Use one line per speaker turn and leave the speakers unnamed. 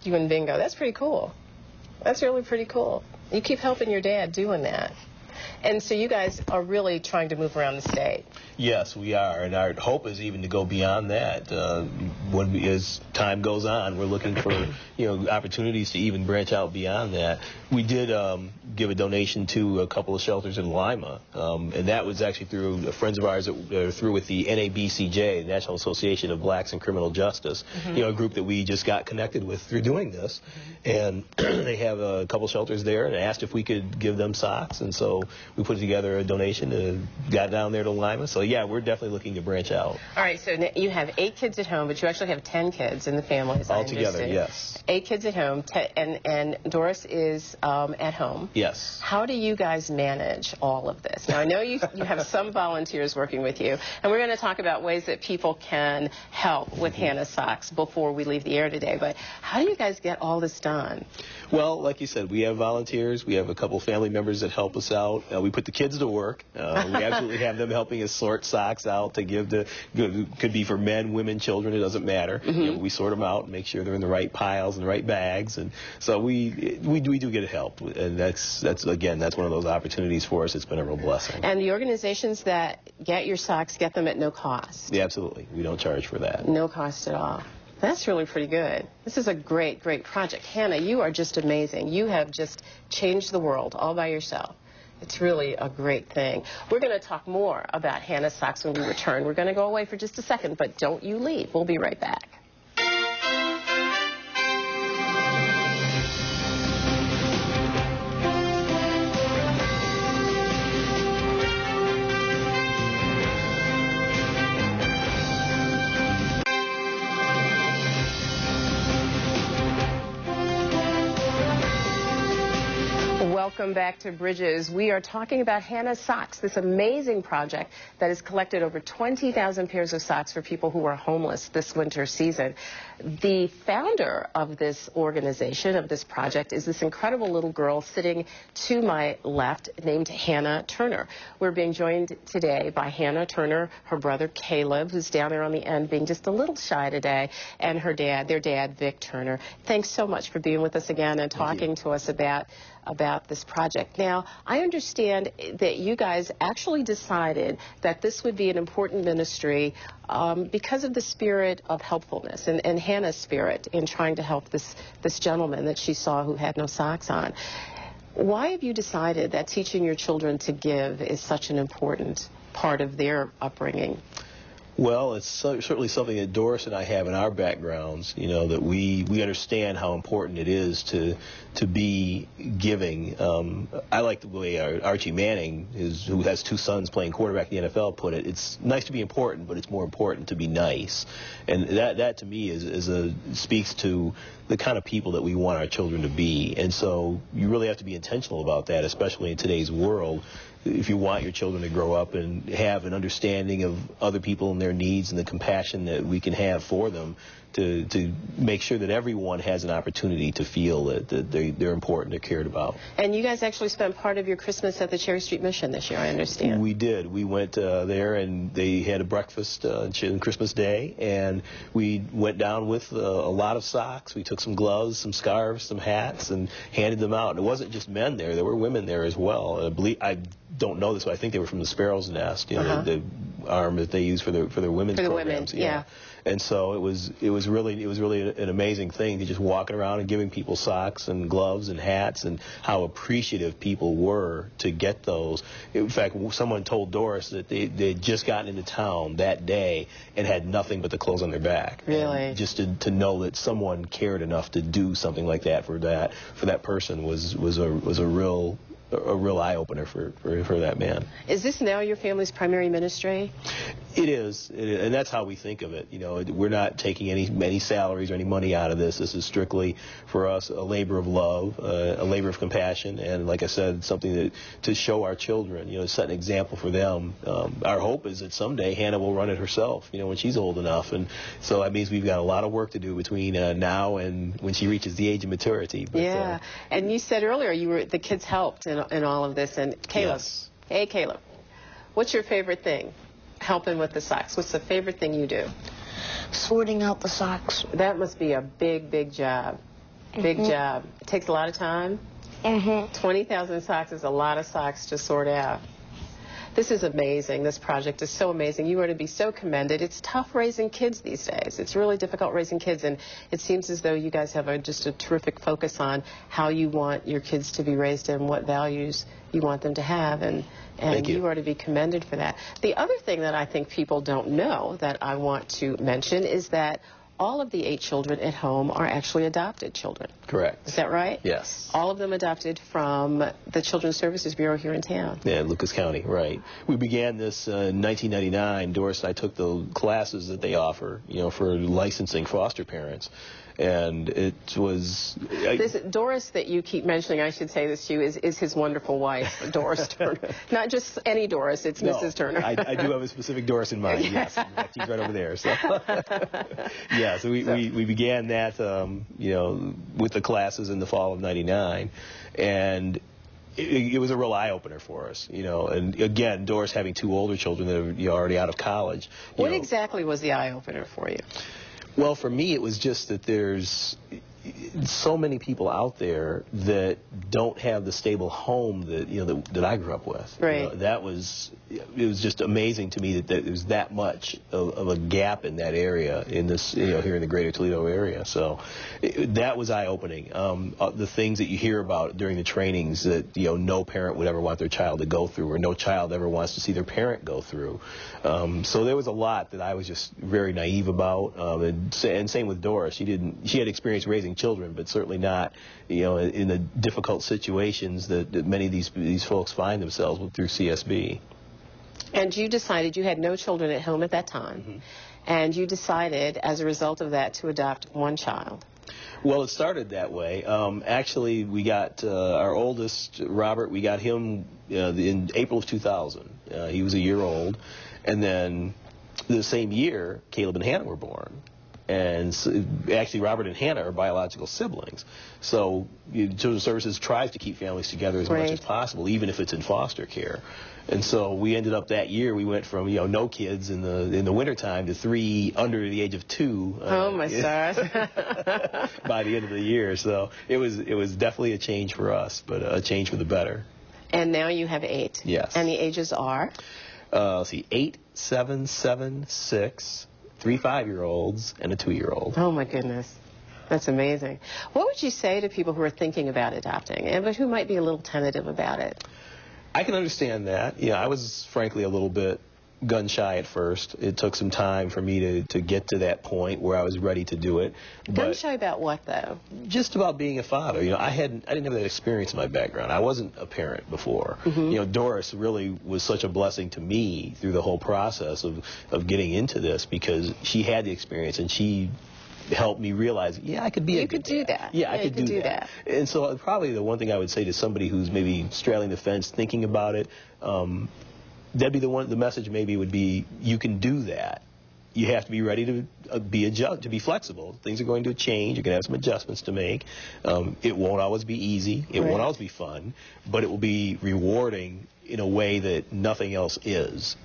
doing bingo. That's pretty cool. That's really pretty cool. You keep helping your dad doing that. And so you guys are really trying to move around the state.
Yes, we are, and our hope is even to go beyond that. As time goes on, we're looking for opportunities to even branch out beyond that. We did give a donation to a couple of shelters in Lima, and that was actually through friends of ours that are through with the NABCJ, National Association of Blacks in Criminal Justice, a group that we just got connected with through doing this. And they have a couple shelters there, and asked if we could give them socks, and so we put together a donation and got down there to Lima. So yeah, we're definitely looking to branch out.
All right, so you have 8 kids at home, but you actually have 10 kids in the family, as I understand.
Altogether, yes.
8 kids at home, and Doris is at home.
Yes.
How do you guys manage all of this? Now, I know you have some volunteers working with you, and we're going to talk about ways that people can help with Hannah Socks before we leave the air today, but how do you guys get all this done?
Well, like you said, we have volunteers. We have a couple family members that help us out. We put the kids to work. We absolutely have them helping us sort socks out to give to, could be for men, women, children, it doesn't matter. We sort them out and make sure they're in the right piles and the right bags, and so we do get help, and that's again, that's one of those opportunities for us. It's been a real blessing.
And the organizations that get your socks get them at no cost.
Yeah, absolutely. We don't charge for that.
No cost at all. That's really pretty good. This is a great, great project. Hannah, you are just amazing. You have just changed the world all by yourself. It's really a great thing. We're going to talk more about Hannah Socks when we return. We're going to go away for just a second, but don't you leave. We'll be right back. Welcome back to Bridges. We are talking about Hannah Socks, this amazing project that has collected over 20,000 pairs of socks for people who are homeless this winter season. The founder of this organization, of this project, is this incredible little girl sitting to my left named Hannah Turner. We're being joined today by Hannah Turner, her brother Caleb, who's down there on the end being just a little shy today, and her dad, their dad, Vic Turner. Thanks so much for being with us again and talking to us about this project. Now, I understand that you guys actually decided that this would be an important ministry because of the spirit of helpfulness and Hannah's spirit in trying to help this gentleman that she saw who had no socks on. Why have you decided that teaching your children to give is such an important part of their upbringing?
Well, it's certainly something that Doris and I have in our backgrounds, that we understand how important it is to be giving. I like the way Archie Manning, who has 2 sons playing quarterback in the NFL, put it. It's nice to be important, but it's more important to be nice. And that to me speaks to the kind of people that we want our children to be. And so you really have to be intentional about that, especially in today's world. If you want your children to grow up and have an understanding of other people and their needs and the compassion that we can have for them, to make sure that everyone has an opportunity to feel that they're important, they're cared about.
And you guys actually spent part of your Christmas at the Cherry Street Mission this year, I understand.
We did. We went there, and they had a breakfast on Christmas Day, and we went down with a lot of socks. We took some gloves, some scarves, some hats, and handed them out. And it wasn't just men there. There were women there as well. I don't know this, but I think they were from the Sparrow's Nest, the arm that they use for their women's programs.
Women, yeah.
And so it was really an amazing thing, to just walking around and giving people socks and gloves and hats, and how appreciative people were to get those. In fact, someone told Doris that they had just gotten into town that day and had nothing but the clothes on their back.
Really?
And just to know that someone cared enough to do something like that for that person was a real eye-opener for that man.
Is this now your family's primary ministry?
It is, and that's how we think of it. We're not taking any salaries or any money out of this. This is strictly, for us, a labor of love, a labor of compassion, and like I said, something to show our children, set an example for them. Our hope is that someday Hannah will run it herself, when she's old enough, and so that means we've got a lot of work to do between now and when she reaches the age of maturity. But,
yeah, and you said earlier the kids helped in all of this, and Caleb.
Yes.
Hey, Caleb, what's your favorite thing? Helping with the socks. What's the favorite thing you do?
Sorting out the socks.
That must be a big, big job. Big job. It takes a lot of time. 20,000 socks is a lot of socks to sort out. This is amazing. This project is so amazing. You are to be so commended. It's tough raising kids these days. It's really difficult raising kids, and it seems as though you guys have just a terrific focus on how you want your kids to be raised and what values you want them to have, and you are to be commended for that. The other thing that I think people don't know that I want to mention is that all of the 8 children at home are actually adopted children.
Correct.
Is that right?
Yes.
All of them adopted from the Children's Services Bureau here in town.
Yeah, Lucas County, right. We began this in 1999. Doris and I took the classes that they offer, for licensing foster parents. And it was...
This Doris that you keep mentioning, I should say this to you, is his wonderful wife, Doris Turner. Not just any Doris, it's Mrs. Turner.
I do have a specific Doris in mind, yes. In fact, she's right over there. So, yeah, so we began that, with the classes in the fall of '99. And it was a real eye-opener for us, and again, Doris having 2 older children that are already out of college.
What exactly was the eye-opener for you?
Well, for me, it was just that there's so many people out there that don't have the stable home that that I grew up with.
Right.
It was just amazing to me that there's that much of a gap in that area in this here in the greater Toledo area. So that was eye-opening. The things that you hear about during the trainings that no parent would ever want their child to go through, or no child ever wants to see their parent go through. So there was a lot that I was just very naive about, and same with Doris. She had experience raising children, but certainly not, in the difficult situations that many of these folks find themselves through CSB.
And you decided, you had no children at home at that time, and you decided, as a result of that, to adopt 1 child.
Well, it started that way. Actually, we got our oldest, Robert, we got him in April of 2000. He was a year old, and then the same year, Caleb and Hannah were born. And so, actually, Robert and Hannah are biological siblings. So Children's Services tries to keep families together as much as possible, even if it's in foster care. And so we ended up that year, we went from no kids in the wintertime to 3 under the age of 2.
Oh my stars!
By the end of the year, so it was definitely a change for us, but a change for the better.
And now you have 8.
Yes.
And the ages are?
Let's see, 8, 7, 7, 6. 3 5-year-olds and a 2-year-old.
Oh my goodness, that's amazing. What would you say to people who are thinking about adopting, but who might be a little tentative about it?
I can understand that. I was frankly a little bit gun shy at first. It took some time for me to get to that point where I was ready to do it.
Gun shy about what, though?
Just about being a father. I didn't have that experience in my background. I wasn't a parent before. Doris really was such a blessing to me through the whole process of getting into this, because she had the experience and she helped me realize, I could be a good dad.
You could do that.
Yeah, I could do that. And so probably the one thing I would say to somebody who's maybe straddling the fence, thinking about it, that'd be the message maybe would be, you can do that. You have to be ready to be flexible. Things are going to change. You're going to have some adjustments to make. It won't always be easy. It won't always be fun, but it will be rewarding in a way that nothing else is.